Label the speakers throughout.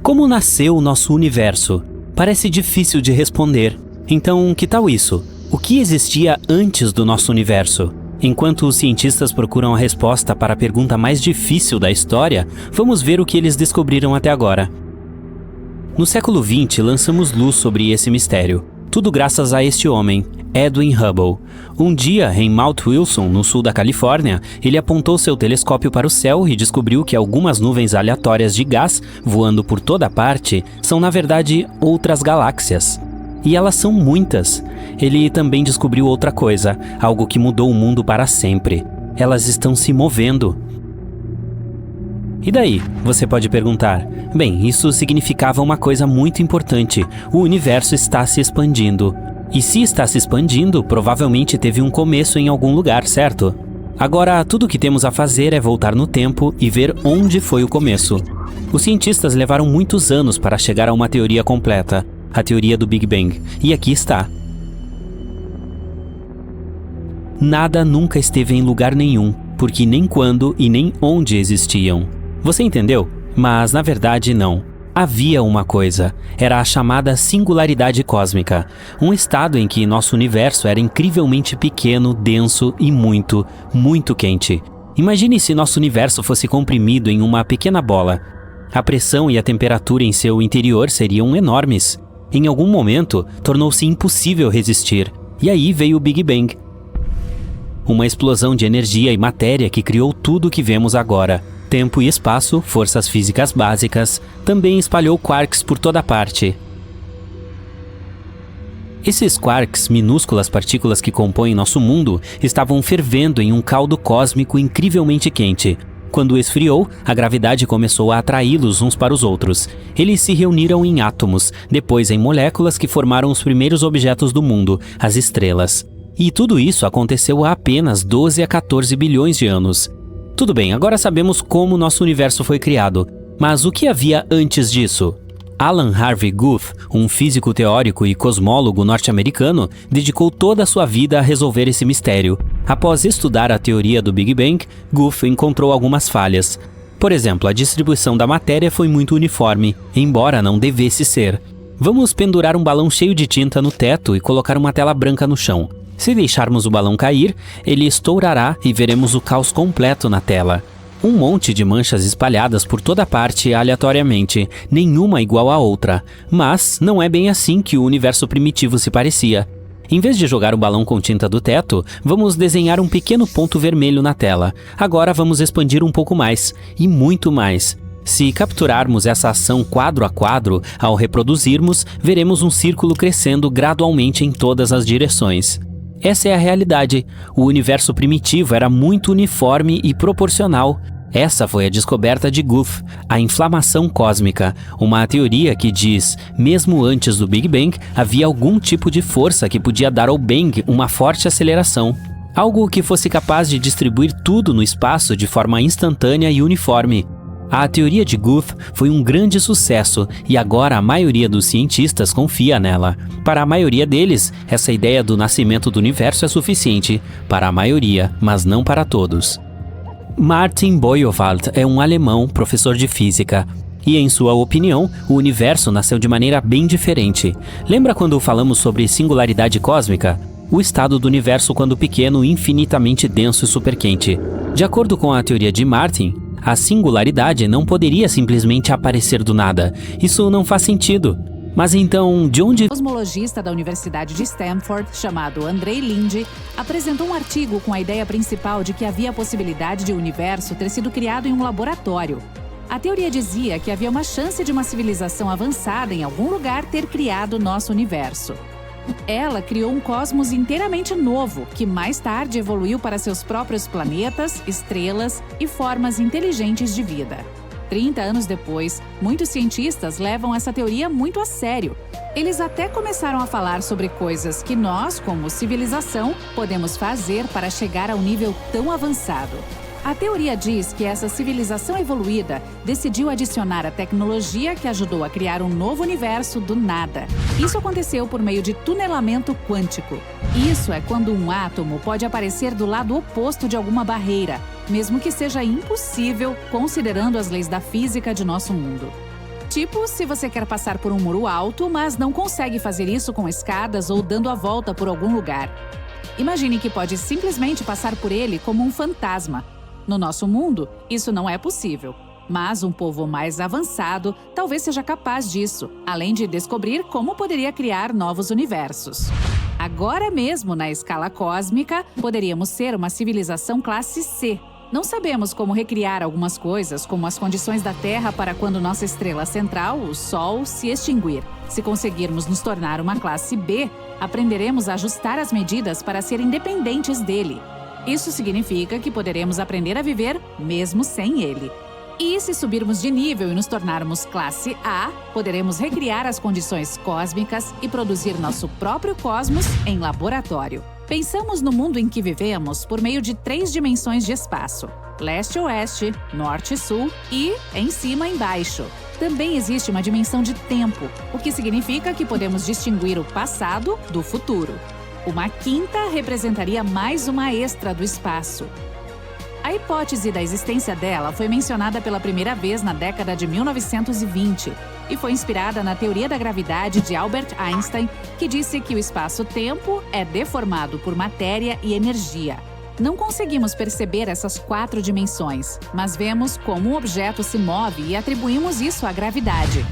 Speaker 1: Como nasceu o nosso universo? Parece difícil de responder. Então, que tal isso? O que existia antes do nosso universo? Enquanto os cientistas procuram a resposta para a pergunta mais difícil da história, vamos ver o que eles descobriram até agora. No século XX, lançamos luz sobre esse mistério. Tudo graças a este homem, Edwin Hubble. Um dia, em Mount Wilson, no sul da Califórnia, ele apontou seu telescópio para o céu e descobriu que algumas nuvens aleatórias de gás, voando por toda parte, são na verdade outras galáxias. E elas são muitas. Ele também descobriu outra coisa, algo que mudou o mundo para sempre. Elas estão se movendo. E daí? Você pode perguntar. Bem, isso significava uma coisa muito importante. O universo está se expandindo. E se está se expandindo, provavelmente teve um começo em algum lugar, certo? Agora, tudo o que temos a fazer é voltar no tempo e ver onde foi o começo. Os cientistas levaram muitos anos para chegar a uma teoria completa. A teoria do Big Bang. E aqui está. Nada nunca esteve em lugar nenhum, porque nem quando e nem onde existiam. Você entendeu? Mas na verdade não. Havia uma coisa. Era a chamada singularidade cósmica. Um estado em que nosso universo era incrivelmente pequeno, denso e muito, muito quente. Imagine se nosso universo fosse comprimido em uma pequena bola. A pressão e a temperatura em seu interior seriam enormes. Em algum momento, tornou-se impossível resistir. E aí veio o Big Bang. Uma explosão de energia e matéria que criou tudo o que vemos agora. Tempo e espaço, forças físicas básicas, também espalhou quarks por toda parte. Esses quarks, minúsculas partículas que compõem nosso mundo, estavam fervendo em um caldo cósmico incrivelmente quente. Quando esfriou, a gravidade começou a atraí-los uns para os outros. Eles se reuniram em átomos, depois em moléculas que formaram os primeiros objetos do mundo, as estrelas. E tudo isso aconteceu há apenas 12 a 14 bilhões de anos. Tudo bem, agora sabemos como nosso universo foi criado. Mas o que havia antes disso? Alan Harvey Guth, um físico teórico e cosmólogo norte-americano, dedicou toda a sua vida a resolver esse mistério. Após estudar a teoria do Big Bang, Guth encontrou algumas falhas. Por exemplo, a distribuição da matéria foi muito uniforme, embora não devesse ser. Vamos pendurar um balão cheio de tinta no teto e colocar uma tela branca no chão. Se deixarmos o balão cair, ele estourará e veremos o caos completo na tela. Um monte de manchas espalhadas por toda parte aleatoriamente, nenhuma igual à outra. Mas não é bem assim que o universo primitivo se parecia. Em vez de jogar o balão com tinta do teto, vamos desenhar um pequeno ponto vermelho na tela. Agora vamos expandir um pouco mais, e muito mais. Se capturarmos essa ação quadro a quadro, ao reproduzirmos, veremos um círculo crescendo gradualmente em todas as direções. Essa é a realidade. O universo primitivo era muito uniforme e proporcional. Essa foi a descoberta de Guth, a inflamação cósmica, uma teoria que diz, mesmo antes do Big Bang, havia algum tipo de força que podia dar ao Bang uma forte aceleração. Algo que fosse capaz de distribuir tudo no espaço de forma instantânea e uniforme. A teoria de Guth foi um grande sucesso e agora a maioria dos cientistas confia nela. Para a maioria deles, essa ideia do nascimento do universo é suficiente. Para a maioria, mas não para todos. Martin Boyovald é um alemão, professor de física. E em sua opinião, o universo nasceu de maneira bem diferente. Lembra quando falamos sobre singularidade cósmica? O estado do universo quando pequeno, infinitamente denso e superquente. De acordo com a teoria de Martin, a singularidade não poderia simplesmente aparecer do nada. Isso não faz sentido. Mas então, de onde...
Speaker 2: O cosmologista da Universidade de Stanford, chamado Andrei Linde, apresentou um artigo com a ideia principal de que havia a possibilidade de o universo ter sido criado em um laboratório. A teoria dizia que havia uma chance de uma civilização avançada em algum lugar ter criado nosso universo. Ela criou um cosmos inteiramente novo, que mais tarde evoluiu para seus próprios planetas, estrelas e formas inteligentes de vida. 30 anos depois, muitos cientistas levam essa teoria muito a sério. Eles até começaram a falar sobre coisas que nós, como civilização, podemos fazer para chegar a um nível tão avançado. A teoria diz que essa civilização evoluída decidiu adicionar a tecnologia que ajudou a criar um novo universo do nada. Isso aconteceu por meio de tunelamento quântico. Isso é quando um átomo pode aparecer do lado oposto de alguma barreira, mesmo que seja impossível, considerando as leis da física de nosso mundo. Tipo, se você quer passar por um muro alto, mas não consegue fazer isso com escadas ou dando a volta por algum lugar. Imagine que pode simplesmente passar por ele como um fantasma. No nosso mundo, isso não é possível. Mas um povo mais avançado talvez seja capaz disso, além de descobrir como poderia criar novos universos. Agora mesmo, na escala cósmica, poderíamos ser uma civilização classe C. Não sabemos como recriar algumas coisas, como as condições da Terra para quando nossa estrela central, o Sol, se extinguir. Se conseguirmos nos tornar uma classe B, aprenderemos a ajustar as medidas para ser independentes dele. Isso significa que poderemos aprender a viver mesmo sem ele. E se subirmos de nível e nos tornarmos classe A, poderemos recriar as condições cósmicas e produzir nosso próprio cosmos em laboratório. Pensamos no mundo em que vivemos por meio de 3 dimensões de espaço: leste-oeste, norte-sul e em cima-embaixo. Também existe uma dimensão de tempo, o que significa que podemos distinguir o passado do futuro. Uma quinta representaria mais uma extra do espaço. A hipótese da existência dela foi mencionada pela primeira vez na década de 1920 e foi inspirada na teoria da gravidade de Albert Einstein, que disse que o espaço-tempo é deformado por matéria e energia. Não conseguimos perceber essas 4 dimensões, mas vemos como um objeto se move e atribuímos isso à gravidade.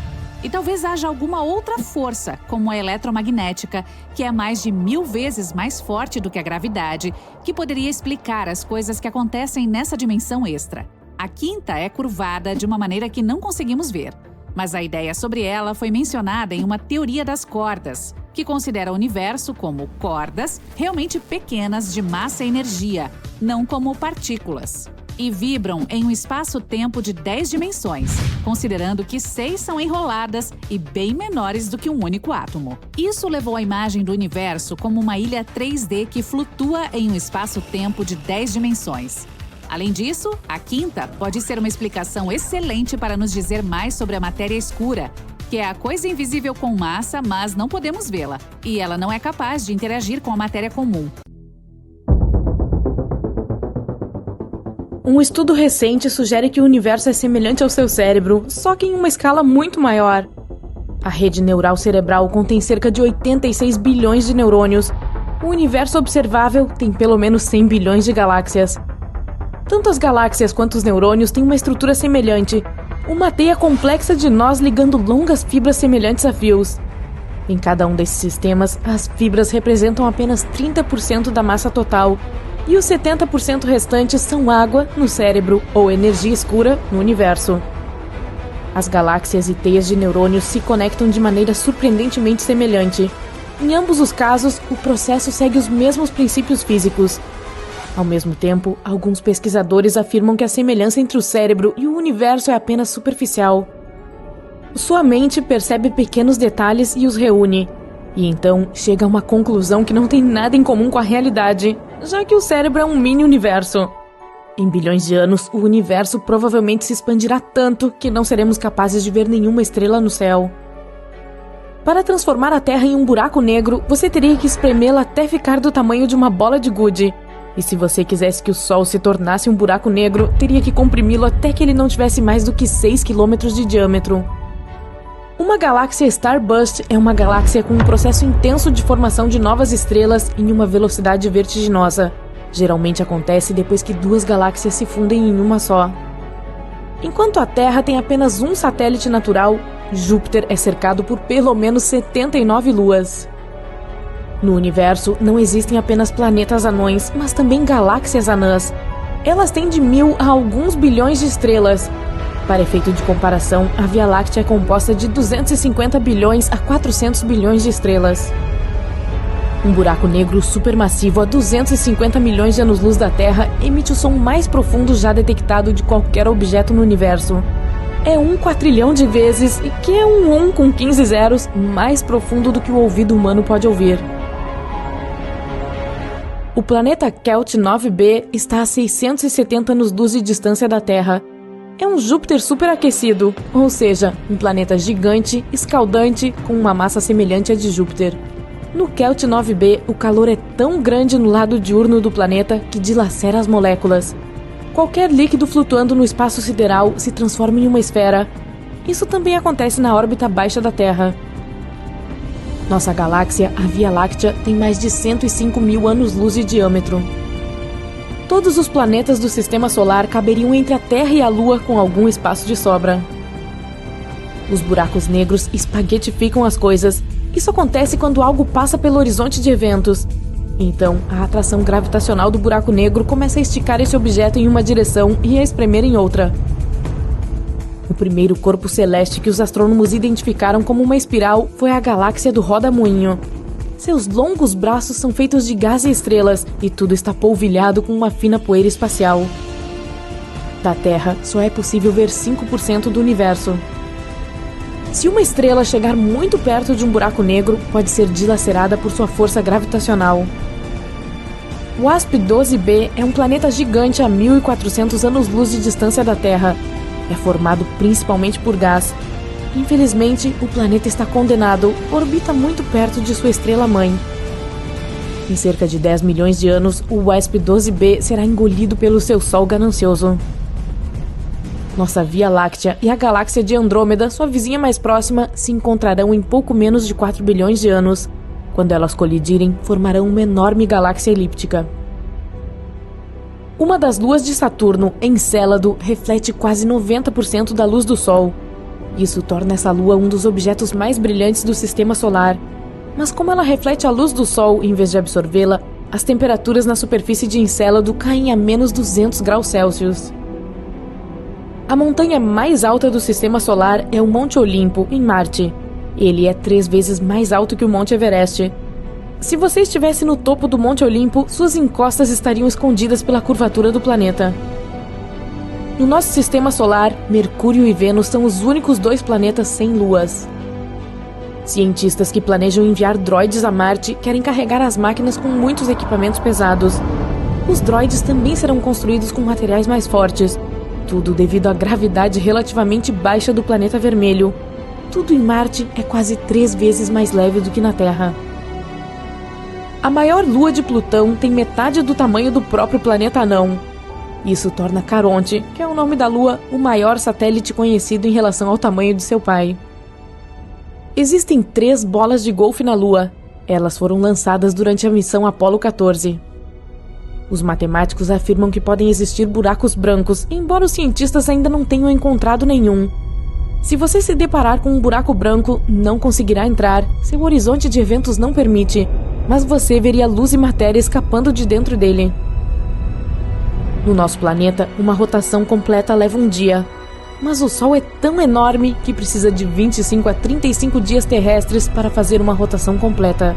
Speaker 2: E talvez haja alguma outra força, como a eletromagnética, que é mais de 1000 vezes mais forte do que a gravidade, que poderia explicar as coisas que acontecem nessa dimensão extra. A quinta é curvada de uma maneira que não conseguimos ver, mas a ideia sobre ela foi mencionada em uma teoria das cordas, que considera o universo como cordas realmente pequenas de massa e energia, não como partículas. E vibram em um espaço-tempo de 10 dimensões, considerando que 6 são enroladas e bem menores do que um único átomo. Isso levou a imagem do universo como uma ilha 3D que flutua em um espaço-tempo de 10 dimensões. Além disso, a quinta pode ser uma explicação excelente para nos dizer mais sobre a matéria escura, que é a coisa invisível com massa, mas não podemos vê-la, e ela não é capaz de interagir com a matéria comum.
Speaker 3: Um estudo recente sugere que o universo é semelhante ao seu cérebro, só que em uma escala muito maior. A rede neural cerebral contém cerca de 86 bilhões de neurônios. O universo observável tem pelo menos 100 bilhões de galáxias. Tanto as galáxias quanto os neurônios têm uma estrutura semelhante, uma teia complexa de nós ligando longas fibras semelhantes a fios. Em cada um desses sistemas, as fibras representam apenas 30% da massa total, e os 70% restantes são água no cérebro ou energia escura no universo. As galáxias e teias de neurônios se conectam de maneira surpreendentemente semelhante. Em ambos os casos, o processo segue os mesmos princípios físicos. Ao mesmo tempo, alguns pesquisadores afirmam que a semelhança entre o cérebro e o universo é apenas superficial. Sua mente percebe pequenos detalhes e os reúne, e então chega a uma conclusão que não tem nada em comum com a realidade, já que o cérebro é um mini-universo. Em bilhões de anos, o universo provavelmente se expandirá tanto que não seremos capazes de ver nenhuma estrela no céu. Para transformar a Terra em um buraco negro, você teria que espremê-la até ficar do tamanho de uma bola de gude. E se você quisesse que o Sol se tornasse um buraco negro, teria que comprimi-lo até que ele não tivesse mais do que 6 km de diâmetro. Uma galáxia Starburst é uma galáxia com um processo intenso de formação de novas estrelas em uma velocidade vertiginosa. Geralmente acontece depois que 2 galáxias se fundem em uma só. Enquanto a Terra tem apenas um satélite natural, Júpiter é cercado por pelo menos 79 luas. No universo, não existem apenas planetas anões, mas também galáxias anãs. Elas têm de 1000 a alguns bilhões de estrelas. Para efeito de comparação, a Via Láctea é composta de 250 bilhões a 400 bilhões de estrelas. Um buraco negro supermassivo a 250 milhões de anos-luz da Terra emite o som mais profundo já detectado de qualquer objeto no universo. É 1 quatrilhão de vezes, que é um 1 com 15 zeros, mais profundo do que o ouvido humano pode ouvir. O planeta Kelt 9b está a 670 anos-luz de distância da Terra. É um Júpiter superaquecido, ou seja, um planeta gigante, escaldante, com uma massa semelhante à de Júpiter. No Kelt 9b, o calor é tão grande no lado diurno do planeta que dilacera as moléculas. Qualquer líquido flutuando no espaço sideral se transforma em uma esfera. Isso também acontece na órbita baixa da Terra. Nossa galáxia, a Via Láctea, tem mais de 105 mil anos-luz de diâmetro. Todos os planetas do Sistema Solar caberiam entre a Terra e a Lua com algum espaço de sobra. Os buracos negros espaguetificam as coisas. Isso acontece quando algo passa pelo horizonte de eventos. Então, a atração gravitacional do buraco negro começa a esticar esse objeto em uma direção e a espremer em outra. O primeiro corpo celeste que os astrônomos identificaram como uma espiral foi a galáxia do Roda-Moinho. Seus longos braços são feitos de gás e estrelas, e tudo está polvilhado com uma fina poeira espacial. Da Terra, só é possível ver 5% do universo. Se uma estrela chegar muito perto de um buraco negro, pode ser dilacerada por sua força gravitacional. O WASP-12b é um planeta gigante a 1.400 anos-luz de distância da Terra. É formado principalmente por gás. Infelizmente, o planeta está condenado, orbita muito perto de sua estrela-mãe. Em cerca de 10 milhões de anos, o WASP-12b será engolido pelo seu Sol ganancioso. Nossa Via Láctea e a galáxia de Andrômeda, sua vizinha mais próxima, se encontrarão em pouco menos de 4 bilhões de anos. Quando elas colidirem, formarão uma enorme galáxia elíptica. Uma das luas de Saturno, Encélado, reflete quase 90% da luz do Sol. Isso torna essa lua um dos objetos mais brilhantes do Sistema Solar. Mas como ela reflete a luz do Sol em vez de absorvê-la, as temperaturas na superfície de Encélado caem a menos 200 graus Celsius. A montanha mais alta do Sistema Solar é o Monte Olimpo, em Marte. Ele é 3 vezes mais alto que o Monte Everest. Se você estivesse no topo do Monte Olimpo, suas encostas estariam escondidas pela curvatura do planeta. No nosso Sistema Solar, Mercúrio e Vênus são os únicos 2 planetas sem luas. Cientistas que planejam enviar droides a Marte querem carregar as máquinas com muitos equipamentos pesados. Os droides também serão construídos com materiais mais fortes, tudo devido à gravidade relativamente baixa do planeta vermelho. Tudo em Marte é quase 3 vezes mais leve do que na Terra. A maior lua de Plutão tem metade do tamanho do próprio planeta anão. Isso torna Caronte, que é o nome da Lua, o maior satélite conhecido em relação ao tamanho de seu pai. Existem 3 bolas de golfe na Lua. Elas foram lançadas durante a missão Apollo 14. Os matemáticos afirmam que podem existir buracos brancos, embora os cientistas ainda não tenham encontrado nenhum. Se você se deparar com um buraco branco, não conseguirá entrar, seu horizonte de eventos não permite, mas você veria luz e matéria escapando de dentro dele. No nosso planeta, uma rotação completa leva um dia, mas o Sol é tão enorme que precisa de 25 a 35 dias terrestres para fazer uma rotação completa.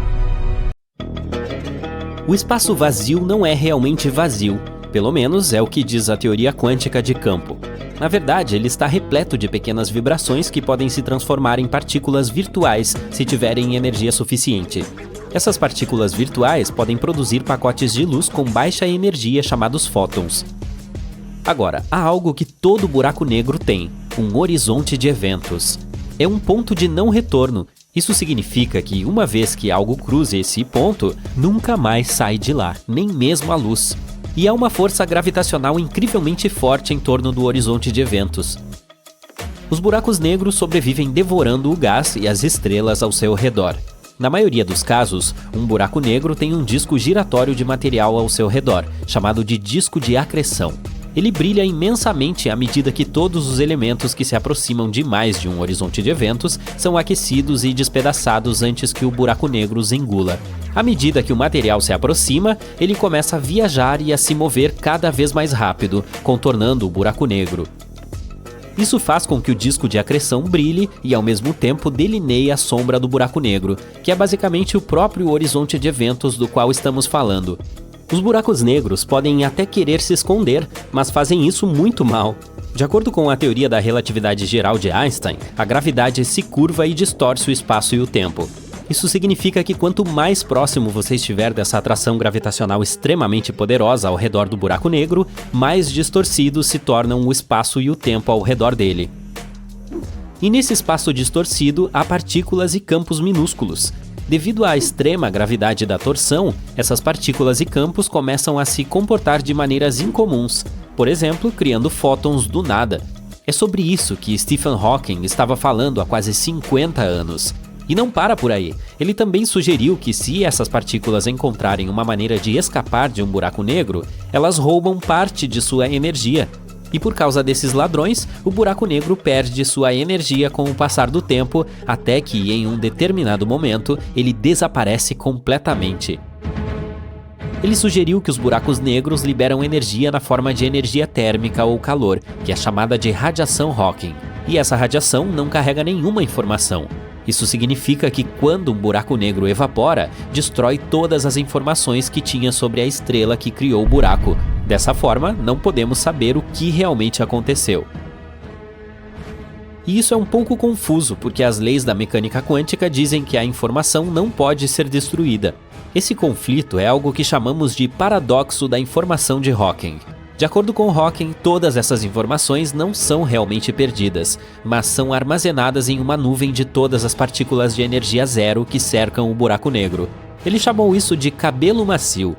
Speaker 1: O espaço vazio não é realmente vazio, pelo menos é o que diz a teoria quântica de campo. Na verdade, ele está repleto de pequenas vibrações que podem se transformar em partículas virtuais se tiverem energia suficiente. Essas partículas virtuais podem produzir pacotes de luz com baixa energia chamados fótons. Agora, há algo que todo buraco negro tem: um horizonte de eventos. É um ponto de não retorno. Isso significa que, uma vez que algo cruze esse ponto, nunca mais sai de lá, nem mesmo a luz. E há uma força gravitacional incrivelmente forte em torno do horizonte de eventos. Os buracos negros sobrevivem devorando o gás e as estrelas ao seu redor. Na maioria dos casos, um buraco negro tem um disco giratório de material ao seu redor, chamado de disco de acreção. Ele brilha imensamente à medida que todos os elementos que se aproximam demais de um horizonte de eventos são aquecidos e despedaçados antes que o buraco negro os engula. À medida que o material se aproxima, ele começa a viajar e a se mover cada vez mais rápido, contornando o buraco negro. Isso faz com que o disco de acreção brilhe e, ao mesmo tempo, delineie a sombra do buraco negro, que é basicamente o próprio horizonte de eventos do qual estamos falando. Os buracos negros podem até querer se esconder, mas fazem isso muito mal. De acordo com a teoria da relatividade geral de Einstein, a gravidade se curva e distorce o espaço e o tempo. Isso significa que quanto mais próximo você estiver dessa atração gravitacional extremamente poderosa ao redor do buraco negro, mais distorcidos se tornam o espaço e o tempo ao redor dele. E nesse espaço distorcido há partículas e campos minúsculos. Devido à extrema gravidade da torção, essas partículas e campos começam a se comportar de maneiras incomuns, por exemplo, criando fótons do nada. É sobre isso que Stephen Hawking estava falando há quase 50 anos. E não para por aí. Ele também sugeriu que se essas partículas encontrarem uma maneira de escapar de um buraco negro, elas roubam parte de sua energia. E por causa desses ladrões, o buraco negro perde sua energia com o passar do tempo, até que, em um determinado momento, ele desaparece completamente. Ele sugeriu que os buracos negros liberam energia na forma de energia térmica ou calor, que é chamada de radiação Hawking. E essa radiação não carrega nenhuma informação. Isso significa que quando um buraco negro evapora, destrói todas as informações que tinha sobre a estrela que criou o buraco. Dessa forma, não podemos saber o que realmente aconteceu. E isso é um pouco confuso, porque as leis da mecânica quântica dizem que a informação não pode ser destruída. Esse conflito é algo que chamamos de paradoxo da informação de Hawking. De acordo com Hawking, todas essas informações não são realmente perdidas, mas são armazenadas em uma nuvem de todas as partículas de energia zero que cercam o buraco negro. Ele chamou isso de cabelo macio.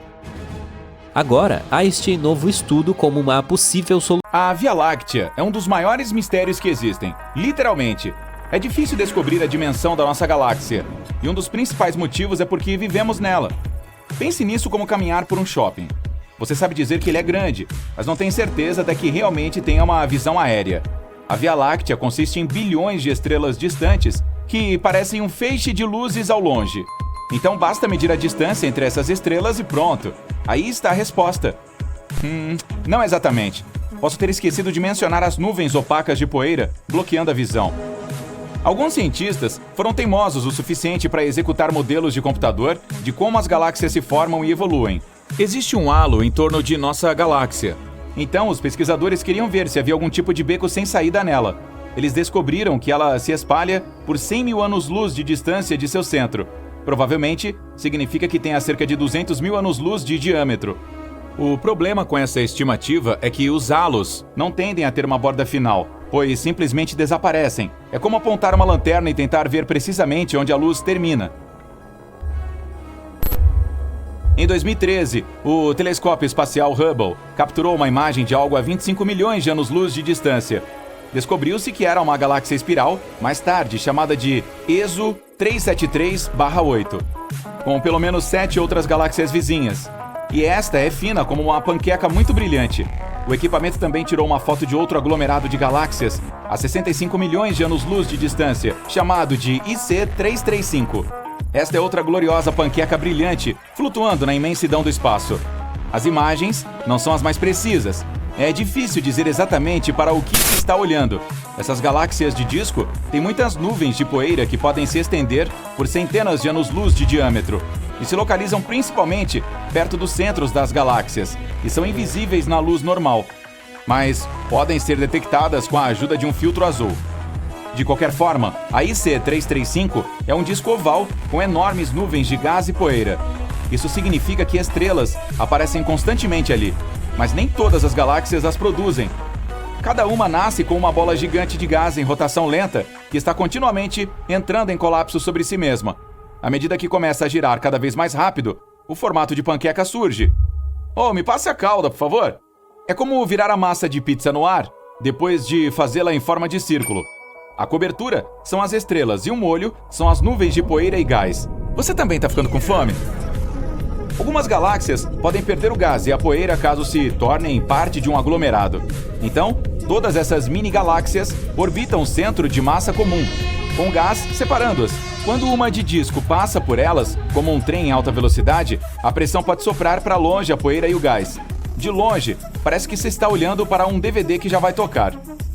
Speaker 1: Agora, há este novo estudo como uma possível solução.
Speaker 4: A Via Láctea é um dos maiores mistérios que existem, literalmente. É difícil descobrir a dimensão da nossa galáxia, e um dos principais motivos é porque vivemos nela. Pense nisso como caminhar por um shopping. Você sabe dizer que ele é grande, mas não tem certeza até que realmente tenha uma visão aérea. A Via Láctea consiste em bilhões de estrelas distantes que parecem um feixe de luzes ao longe. Então basta medir a distância entre essas estrelas e pronto. Aí está a resposta. Não exatamente. Posso ter esquecido de mencionar as nuvens opacas de poeira bloqueando a visão. Alguns cientistas foram teimosos o suficiente para executar modelos de computador de como as galáxias se formam e evoluem. Existe um halo em torno de nossa galáxia. Então, os pesquisadores queriam ver se havia algum tipo de beco sem saída nela. Eles descobriram que ela se espalha por 100 mil anos-luz de distância de seu centro. Provavelmente, significa que tenha cerca de 200 mil anos-luz de diâmetro. O problema com essa estimativa é que os halos não tendem a ter uma borda final, pois simplesmente desaparecem. É como apontar uma lanterna e tentar ver precisamente onde a luz termina. Em 2013, o telescópio espacial Hubble capturou uma imagem de algo a 25 milhões de anos-luz de distância. Descobriu-se que era uma galáxia espiral, mais tarde chamada de ESO 373/8, com pelo menos 7 outras galáxias vizinhas. E esta é fina como uma panqueca muito brilhante. O equipamento também tirou uma foto de outro aglomerado de galáxias a 65 milhões de anos-luz de distância, chamado de IC 335. Esta é outra gloriosa panqueca brilhante, flutuando na imensidão do espaço. As imagens não são as mais precisas. É difícil dizer exatamente para o que se está olhando. Essas galáxias de disco têm muitas nuvens de poeira que podem se estender por centenas de anos-luz de diâmetro e se localizam principalmente perto dos centros das galáxias e são invisíveis na luz normal, mas podem ser detectadas com a ajuda de um filtro azul. De qualquer forma, a IC 335 é um disco oval com enormes nuvens de gás e poeira. Isso significa que estrelas aparecem constantemente ali, mas nem todas as galáxias as produzem. Cada uma nasce com uma bola gigante de gás em rotação lenta que está continuamente entrando em colapso sobre si mesma. À medida que começa a girar cada vez mais rápido, o formato de panqueca surge. Oh, me passe a calda, por favor. É como virar a massa de pizza no ar, depois de fazê-la em forma de círculo. A cobertura são as estrelas e o molho são as nuvens de poeira e gás. Você também está ficando com fome? Algumas galáxias podem perder o gás e a poeira caso se tornem parte de um aglomerado. Então, todas essas mini-galáxias orbitam o centro de massa comum, com gás separando-as. Quando uma de disco passa por elas, como um trem em alta velocidade, a pressão pode soprar para longe a poeira e o gás. De longe, parece que você está olhando para um DVD que já vai tocar.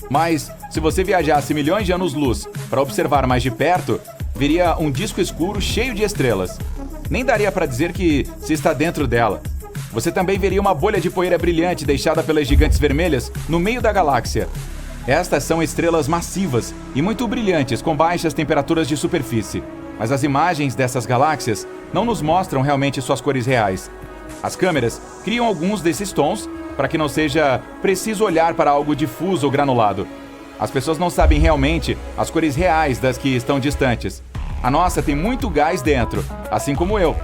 Speaker 4: Mas, se você viajasse milhões de anos-luz para observar mais de perto, veria um disco escuro cheio de estrelas. Nem daria para dizer que se está dentro dela. Você também veria uma bolha de poeira brilhante deixada pelas gigantes vermelhas no meio da galáxia. Estas são estrelas massivas e muito brilhantes com baixas temperaturas de superfície. Mas as imagens dessas galáxias não nos mostram realmente suas cores reais. As câmeras criam alguns desses tons para que não seja preciso olhar para algo difuso ou granulado. As pessoas não sabem realmente as cores reais das que estão distantes. A nossa tem muito gás dentro, assim como eu.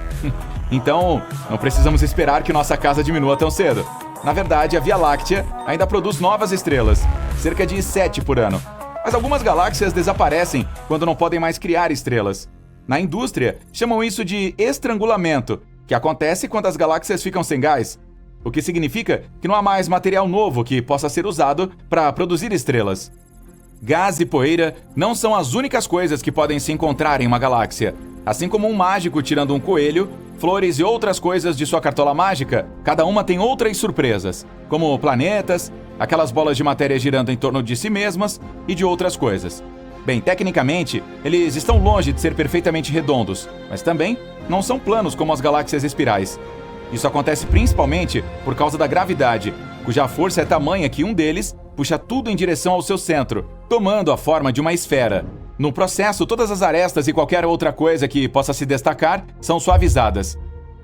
Speaker 4: Então, não precisamos esperar que nossa casa diminua tão cedo. Na verdade, a Via Láctea ainda produz novas estrelas. cerca de 7 por ano. Mas algumas galáxias desaparecem quando não podem mais criar estrelas. Na indústria, chamam isso de estrangulamento, que acontece quando as galáxias ficam sem gás, o que significa que não há mais material novo que possa ser usado para produzir estrelas. Gás e poeira não são as únicas coisas que podem se encontrar em uma galáxia. Assim como um mágico tirando um coelho, flores e outras coisas de sua cartola mágica, cada uma tem outras surpresas, como planetas, aquelas bolas de matéria girando em torno de si mesmas e de outras coisas. Bem, tecnicamente, eles estão longe de ser perfeitamente redondos, mas também não são planos como as galáxias espirais. Isso acontece principalmente por causa da gravidade, cuja força é tamanha que um deles puxa tudo em direção ao seu centro, tomando a forma de uma esfera. No processo, todas as arestas e qualquer outra coisa que possa se destacar são suavizadas.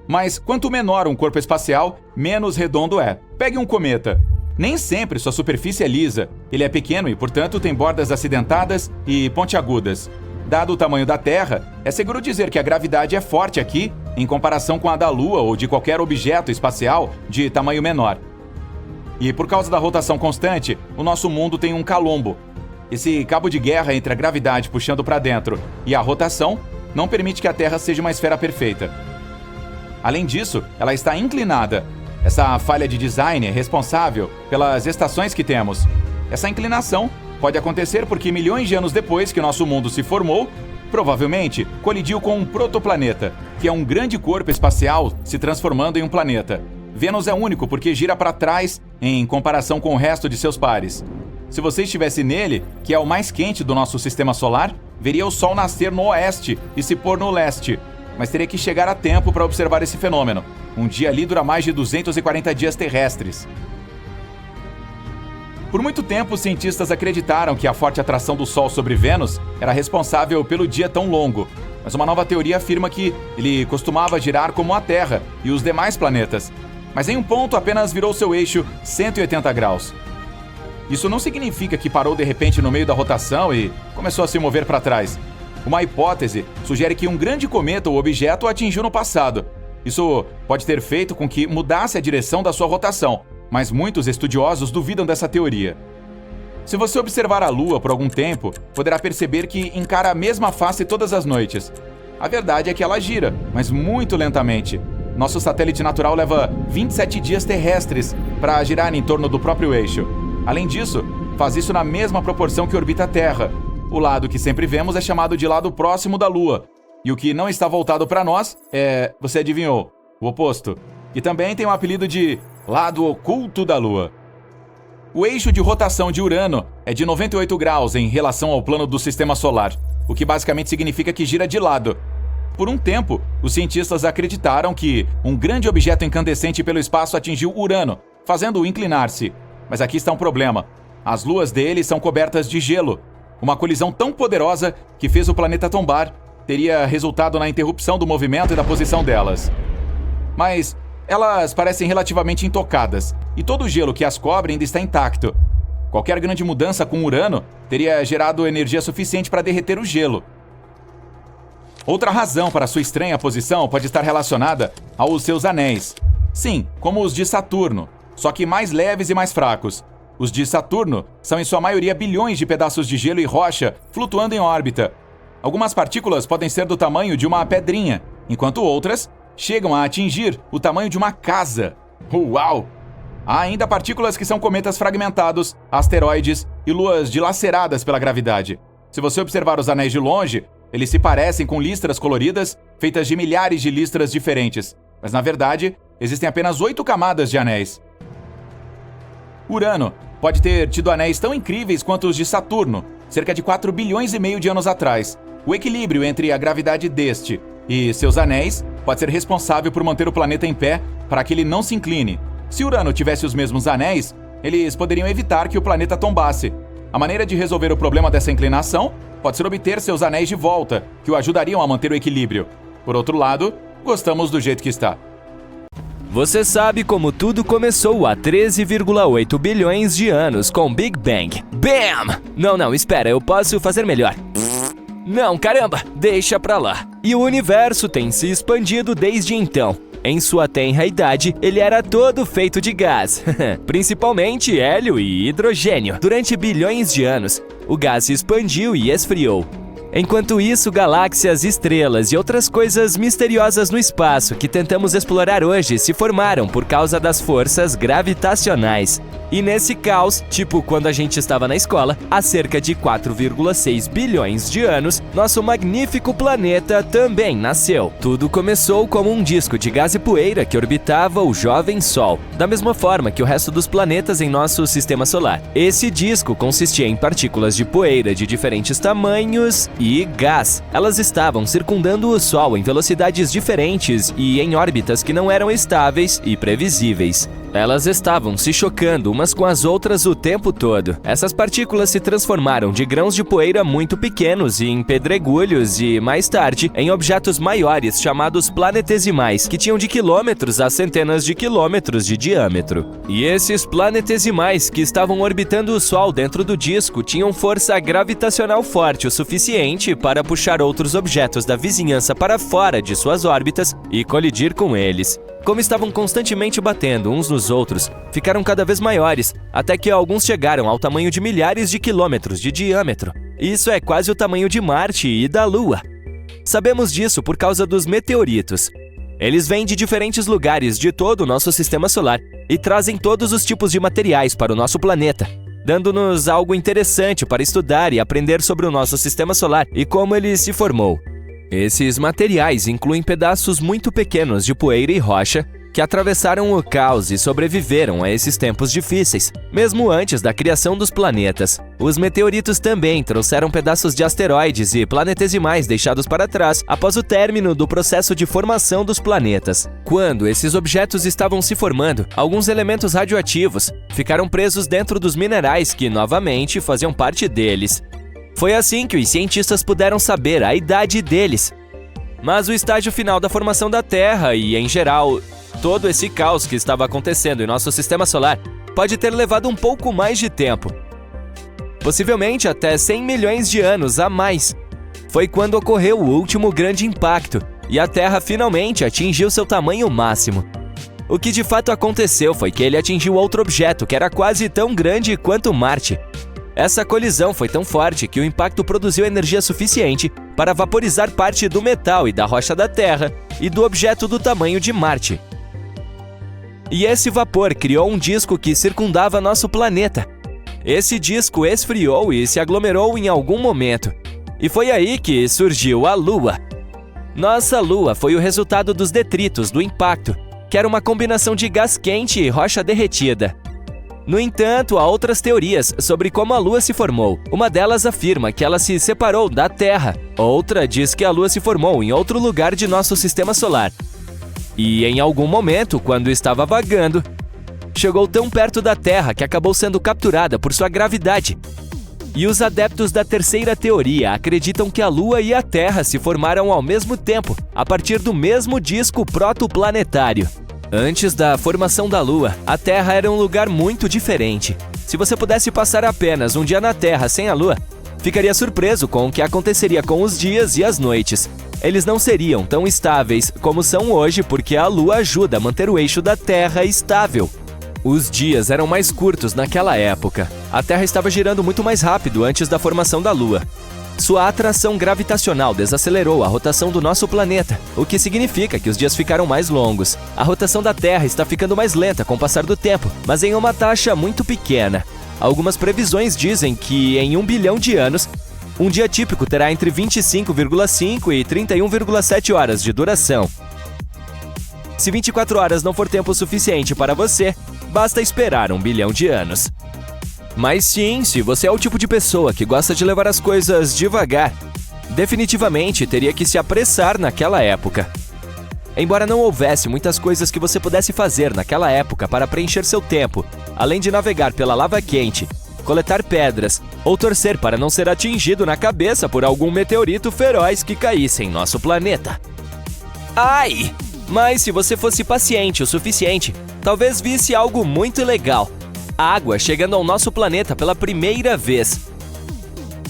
Speaker 4: Mas quanto menor um corpo espacial, menos redondo é. Pegue um cometa. Nem sempre sua superfície é lisa. Ele é pequeno e, portanto, tem bordas acidentadas e pontiagudas. Dado o tamanho da Terra, é seguro dizer que a gravidade é forte aqui em comparação com a da Lua ou de qualquer objeto espacial de tamanho menor. E por causa da rotação constante, o nosso mundo tem um calombo. Esse cabo de guerra entre a gravidade puxando para dentro e a rotação não permite que a Terra seja uma esfera perfeita. Além disso, ela está inclinada. Essa falha de design é responsável pelas estações que temos. Essa inclinação pode acontecer porque milhões de anos depois que o nosso mundo se formou, provavelmente colidiu com um protoplaneta, que é um grande corpo espacial se transformando em um planeta. Vênus é único porque gira para trás em comparação com o resto de seus pares. Se você estivesse nele, que é o mais quente do nosso sistema solar, veria o Sol nascer no oeste e se pôr no leste. Mas teria que chegar a tempo para observar esse fenômeno. Um dia ali dura mais de 240 dias terrestres. Por muito tempo, os cientistas acreditaram que a forte atração do Sol sobre Vênus era responsável pelo dia tão longo. Mas uma nova teoria afirma que ele costumava girar como a Terra e os demais planetas. Mas em um ponto apenas virou seu eixo 180 graus. Isso não significa que parou de repente no meio da rotação e começou a se mover para trás. Uma hipótese sugere que um grande cometa ou objeto o atingiu no passado. Isso pode ter feito com que mudasse a direção da sua rotação, mas muitos estudiosos duvidam dessa teoria. Se você observar a Lua por algum tempo, poderá perceber que encara a mesma face todas as noites. A verdade é que ela gira, mas muito lentamente. Nosso satélite natural leva 27 dias terrestres para girar em torno do próprio eixo. Além disso, faz isso na mesma proporção que orbita a Terra. O lado que sempre vemos é chamado de lado próximo da Lua. E o que não está voltado para nós é, você adivinhou, o oposto. E também tem o apelido de lado oculto da Lua. O eixo de rotação de Urano é de 98 graus em relação ao plano do Sistema Solar, o que basicamente significa que gira de lado. Por um tempo, os cientistas acreditaram que um grande objeto incandescente pelo espaço atingiu Urano, fazendo-o inclinar-se. Mas aqui está um problema. As luas dele são cobertas de gelo. Uma colisão tão poderosa que fez o planeta tombar teria resultado na interrupção do movimento e da posição delas. Mas elas parecem relativamente intocadas, e todo o gelo que as cobre ainda está intacto. Qualquer grande mudança com Urano teria gerado energia suficiente para derreter o gelo. Outra razão para sua estranha posição pode estar relacionada aos seus anéis. Sim, como os de Saturno, só que mais leves e mais fracos. Os de Saturno são em sua maioria bilhões de pedaços de gelo e rocha flutuando em órbita. Algumas partículas podem ser do tamanho de uma pedrinha, enquanto outras chegam a atingir o tamanho de uma casa. Uau! Há ainda partículas que são cometas fragmentados, asteroides e luas dilaceradas pela gravidade. Se você observar os anéis de longe, eles se parecem com listras coloridas feitas de milhares de listras diferentes. Mas, na verdade, existem apenas 8 camadas de anéis. Urano pode ter tido anéis tão incríveis quanto os de Saturno, cerca de 4 bilhões e meio de anos atrás. O equilíbrio entre a gravidade deste e seus anéis pode ser responsável por manter o planeta em pé para que ele não se incline. Se Urano tivesse os mesmos anéis, eles poderiam evitar que o planeta tombasse. A maneira de resolver o problema dessa inclinação pode ser obter seus anéis de volta, que o ajudariam a manter o equilíbrio. Por outro lado, gostamos do jeito que está.
Speaker 5: Você sabe como tudo começou há 13,8 bilhões de anos com Big Bang. BAM! Não, espera, eu posso fazer melhor. Não, caramba, deixa pra lá. E o universo tem se expandido desde então. Em sua tenra idade, ele era todo feito de gás, principalmente hélio e hidrogênio. Durante bilhões de anos, o gás se expandiu e esfriou. Enquanto isso, galáxias, estrelas e outras coisas misteriosas no espaço que tentamos explorar hoje se formaram por causa das forças gravitacionais. E nesse caos, tipo quando a gente estava na escola, há cerca de 4,6 bilhões de anos, nosso magnífico planeta também nasceu. Tudo começou como um disco de gás e poeira que orbitava o jovem Sol, da mesma forma que o resto dos planetas em nosso sistema solar. Esse disco consistia em partículas de poeira de diferentes tamanhos e gás. Elas estavam circundando o Sol em velocidades diferentes e em órbitas que não eram estáveis e previsíveis. Elas estavam se chocando umas com as outras o tempo todo. Essas partículas se transformaram de grãos de poeira muito pequenos em pedregulhos e, mais tarde, em objetos maiores chamados planetesimais, que tinham de quilômetros a centenas de quilômetros de diâmetro. E esses planetesimais que estavam orbitando o Sol dentro do disco tinham força gravitacional forte o suficiente para puxar outros objetos da vizinhança para fora de suas órbitas e colidir com eles. Como estavam constantemente batendo uns nos outros, ficaram cada vez maiores, até que alguns chegaram ao tamanho de milhares de quilômetros de diâmetro. Isso é quase o tamanho de Marte e da Lua. Sabemos disso por causa dos meteoritos. Eles vêm de diferentes lugares de todo o nosso sistema solar e trazem todos os tipos de materiais para o nosso planeta, dando-nos algo interessante para estudar e aprender sobre o nosso sistema solar e como ele se formou. Esses materiais incluem pedaços muito pequenos de poeira e rocha que atravessaram o caos e sobreviveram a esses tempos difíceis, mesmo antes da criação dos planetas. Os meteoritos também trouxeram pedaços de asteroides e planetesimais deixados para trás após o término do processo de formação dos planetas. Quando esses objetos estavam se formando, alguns elementos radioativos ficaram presos dentro dos minerais que, novamente, faziam parte deles. Foi assim que os cientistas puderam saber a idade deles. Mas o estágio final da formação da Terra e, em geral, todo esse caos que estava acontecendo em nosso sistema solar pode ter levado um pouco mais de tempo. Possivelmente até 100 milhões de anos a mais. Foi quando ocorreu o último grande impacto e a Terra finalmente atingiu seu tamanho máximo. O que de fato aconteceu foi que ele atingiu outro objeto que era quase tão grande quanto Marte. Essa colisão foi tão forte que o impacto produziu energia suficiente para vaporizar parte do metal e da rocha da Terra e do objeto do tamanho de Marte. E esse vapor criou um disco que circundava nosso planeta. Esse disco esfriou e se aglomerou em algum momento. E foi aí que surgiu a Lua. Nossa Lua foi o resultado dos detritos do impacto, que era uma combinação de gás quente e rocha derretida. No entanto, há outras teorias sobre como a Lua se formou. Uma delas afirma que ela se separou da Terra. Outra diz que a Lua se formou em outro lugar de nosso sistema solar. E em algum momento, quando estava vagando, chegou tão perto da Terra que acabou sendo capturada por sua gravidade. E os adeptos da terceira teoria acreditam que a Lua e a Terra se formaram ao mesmo tempo, a partir do mesmo disco protoplanetário. Antes da formação da Lua, a Terra era um lugar muito diferente. Se você pudesse passar apenas um dia na Terra sem a Lua, ficaria surpreso com o que aconteceria com os dias e as noites. Eles não seriam tão estáveis como são hoje porque a Lua ajuda a manter o eixo da Terra estável. Os dias eram mais curtos naquela época. A Terra estava girando muito mais rápido antes da formação da Lua. Sua atração gravitacional desacelerou a rotação do nosso planeta, o que significa que os dias ficaram mais longos. A rotação da Terra está ficando mais lenta com o passar do tempo, mas em uma taxa muito pequena. Algumas previsões dizem que, em 1 bilhão de anos, um dia típico terá entre 25,5 e 31,7 horas de duração. Se 24 horas não for tempo suficiente para você, basta esperar 1 bilhão de anos. Mas sim, se você é o tipo de pessoa que gosta de levar as coisas devagar, definitivamente teria que se apressar naquela época. Embora não houvesse muitas coisas que você pudesse fazer naquela época para preencher seu tempo, além de navegar pela lava quente, coletar pedras ou torcer para não ser atingido na cabeça por algum meteorito feroz que caísse em nosso planeta. Ai! Mas se você fosse paciente o suficiente, talvez visse algo muito legal. Água chegando ao nosso planeta pela primeira vez.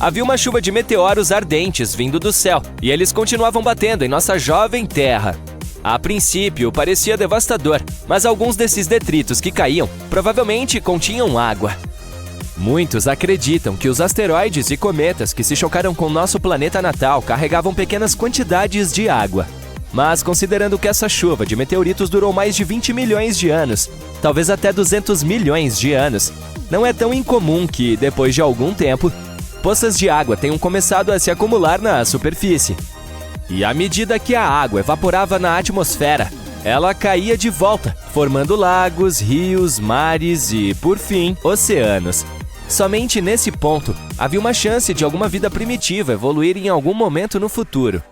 Speaker 5: Havia uma chuva de meteoros ardentes vindo do céu, e eles continuavam batendo em nossa jovem Terra. A princípio, parecia devastador, mas alguns desses detritos que caíam provavelmente continham água. Muitos acreditam que os asteroides e cometas que se chocaram com nosso planeta natal carregavam pequenas quantidades de água. Mas considerando que essa chuva de meteoritos durou mais de 20 milhões de anos, talvez até 200 milhões de anos, não é tão incomum que, depois de algum tempo, poças de água tenham começado a se acumular na superfície. E à medida que a água evaporava na atmosfera, ela caía de volta, formando lagos, rios, mares e, por fim, oceanos. Somente nesse ponto havia uma chance de alguma vida primitiva evoluir em algum momento no futuro.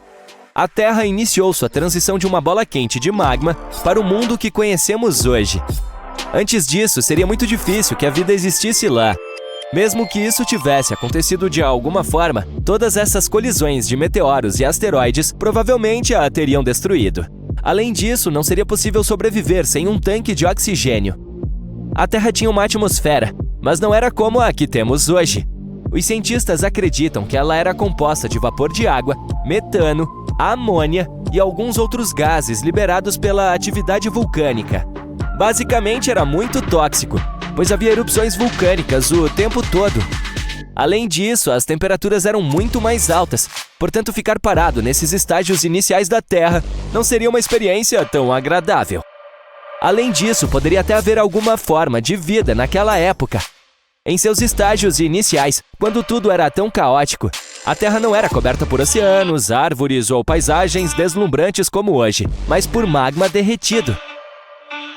Speaker 5: A Terra iniciou sua transição de uma bola quente de magma para o mundo que conhecemos hoje. Antes disso, seria muito difícil que a vida existisse lá. Mesmo que isso tivesse acontecido de alguma forma, todas essas colisões de meteoros e asteroides provavelmente a teriam destruído. Além disso, não seria possível sobreviver sem um tanque de oxigênio. A Terra tinha uma atmosfera, mas não era como a que temos hoje. Os cientistas acreditam que ela era composta de vapor de água, metano, amônia e alguns outros gases liberados pela atividade vulcânica. Basicamente era muito tóxico, pois havia erupções vulcânicas o tempo todo. Além disso, as temperaturas eram muito mais altas, portanto ficar parado nesses estágios iniciais da Terra não seria uma experiência tão agradável. Além disso, poderia até haver alguma forma de vida naquela época. Em seus estágios iniciais, quando tudo era tão caótico, a Terra não era coberta por oceanos, árvores ou paisagens deslumbrantes como hoje, mas por magma derretido.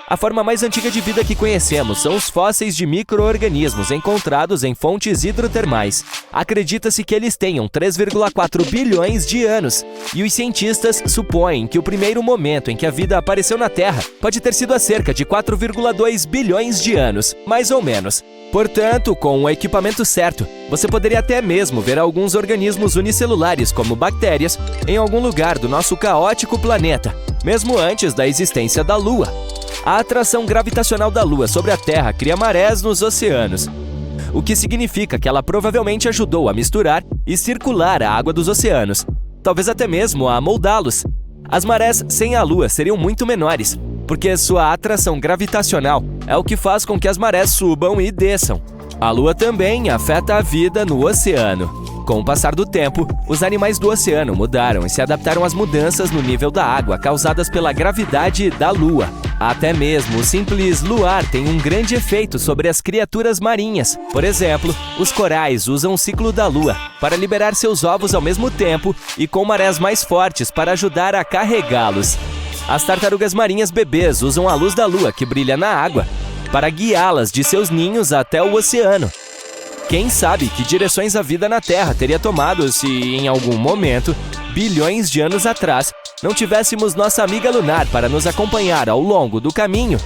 Speaker 5: A forma mais antiga de vida que conhecemos são os fósseis de micro-organismos encontrados em fontes hidrotermais. Acredita-se que eles tenham 3,4 bilhões de anos, e os cientistas supõem que o primeiro momento em que a vida apareceu na Terra pode ter sido há cerca de 4,2 bilhões de anos, mais ou menos. Portanto, com o equipamento certo, você poderia até mesmo ver alguns organismos unicelulares, como bactérias, em algum lugar do nosso caótico planeta, mesmo antes da existência da Lua. A atração gravitacional da Lua sobre a Terra cria marés nos oceanos, o que significa que ela provavelmente ajudou a misturar e circular a água dos oceanos, talvez até mesmo a moldá-los. As marés sem a Lua seriam muito menores, porque sua atração gravitacional é o que faz com que as marés subam e desçam. A Lua também afeta a vida no oceano. Com o passar do tempo, os animais do oceano mudaram e se adaptaram às mudanças no nível da água causadas pela gravidade da Lua. Até mesmo o simples luar tem um grande efeito sobre as criaturas marinhas. Por exemplo, os corais usam o ciclo da Lua para liberar seus ovos ao mesmo tempo e com marés mais fortes para ajudar a carregá-los. As tartarugas marinhas bebês usam a luz da Lua que brilha na água para guiá-las de seus ninhos até o oceano. Quem sabe que direções a vida na Terra teria tomado se, em algum momento, bilhões de anos atrás, não tivéssemos nossa amiga lunar para nos acompanhar ao longo do caminho